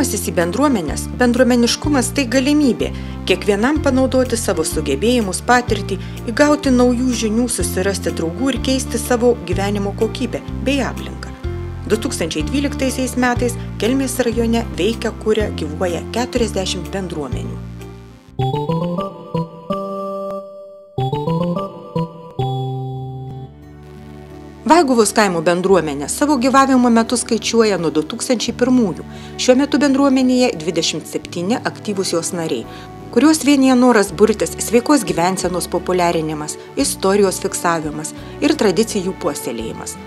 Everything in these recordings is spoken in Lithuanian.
Kreipimasis į bendruomenės, bendruomeniškumas tai galimybė kiekvienam panaudoti savo sugebėjimus, patirtį, įgauti naujų žinių, susirasti draugų ir keisti savo gyvenimo kokybę bei aplinką. 2012 metais Kelmės rajone veikia, kuria, gyvuoja 40 bendruomenių. Vaiguvos kaimo bendruomenė savo gyvavimo metu skaičiuoja nuo 2001. Šiuo metu bendruomenėje 27 aktyvūs jos nariai, kuriuos vienija noras burtis, sveikos gyvensenos populiarinimas, istorijos fiksavimas ir tradicijų puoselėjimas.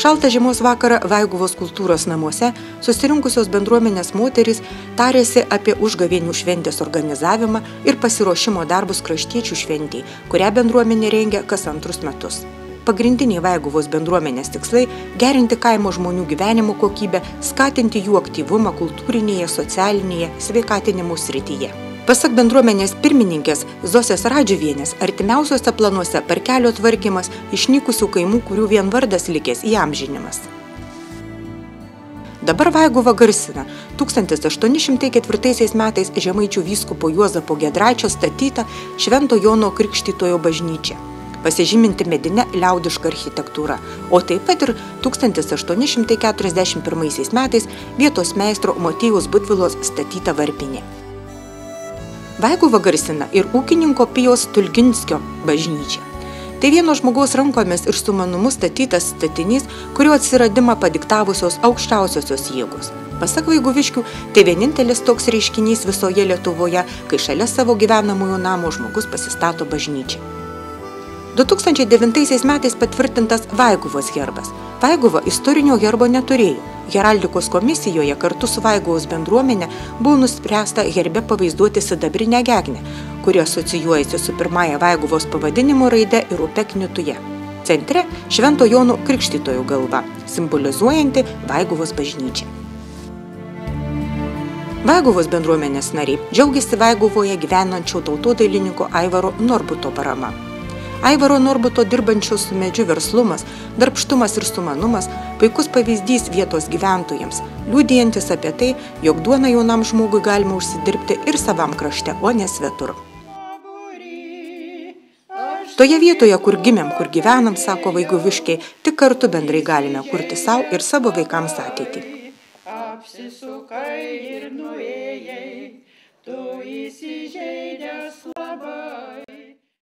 Šaltą žiemos vakarą Vaiguvos kultūros namuose susirinkusios bendruomenės moterys tarėsi apie užgavėnių šventės organizavimą ir pasiruošimo darbus kraštiečių šventei, kurią bendruomenė rengia kas 2 metus. Pagrindiniai Vaiguvos bendruomenės tikslai – gerinti kaimo žmonių gyvenimo kokybę, skatinti jų aktyvumą kultūrinėje, socialinėje, sveikatinimo srityje. Pasak bendruomenės pirmininkės Zosės Radžiuvienės, artimiausiuose planuose parkelio tvarkymas, išnykusių kaimų, kurių vien vardas likęs, įamžinimas. Dabar Vaiguvą garsina 1804 metais Žemaičių vyskupo Juozapo Giedraičio statyta Švento Jono Krikštytojo bažnyčia, pasižyminti medine liaudiška architektūra, o taip pat ir 1841 metais vietos meistro Motiejaus Butvilos statyta varpinė. Vaiguvą garsina ir ūkininko Pijaus Tulginskio bažnyčia. Tai vieno žmogaus rankomis ir sumanumu statytas statinys, kurio atsiradimą padiktavusios aukščiausiosios jėgos. Pasak vaiguviškių, tai vienintelis toks reiškinys visoje Lietuvoje, kai šalia savo gyvenamųjų namo žmogus pasistato bažnyčią. 2009 metais patvirtintas Vaiguvos herbas. Vaiguva istorinio herbo neturėjo. Heraldikos komisijoje kartu su Vaiguvos bendruomenė buvo nuspręsta herbe pavaizduoti sidabrinę gegnę, kuri asocijuojasi su pirmąja Vaiguvos pavadinimo raide ir upe Knituje. Centre Švento Jono Krikštytojo galva, simbolizuojanti Vaiguvos bažnyčią. Vaiguvos bendruomenės nariai džiaugiasi Vaiguvoje gyvenančio tautodailininko Aivaro Norbuto parama. Aivaro Norbuto dirbančio su medžiu verslumas, darbštumas ir sumanumas puikus pavyzdys vietos gyventojams, liudijantis apie tai, jog duoną jaunam žmogui galima užsidirbti ir savam krašte, o ne svetur. Toje vietoje, kur gimėm, kur gyvenam, sako vaiguviškiai, tik kartu bendrai galime kurti savo ir savo vaikams ateitį. Apsisukai ir nuėjai, tu įsižeidęs labai.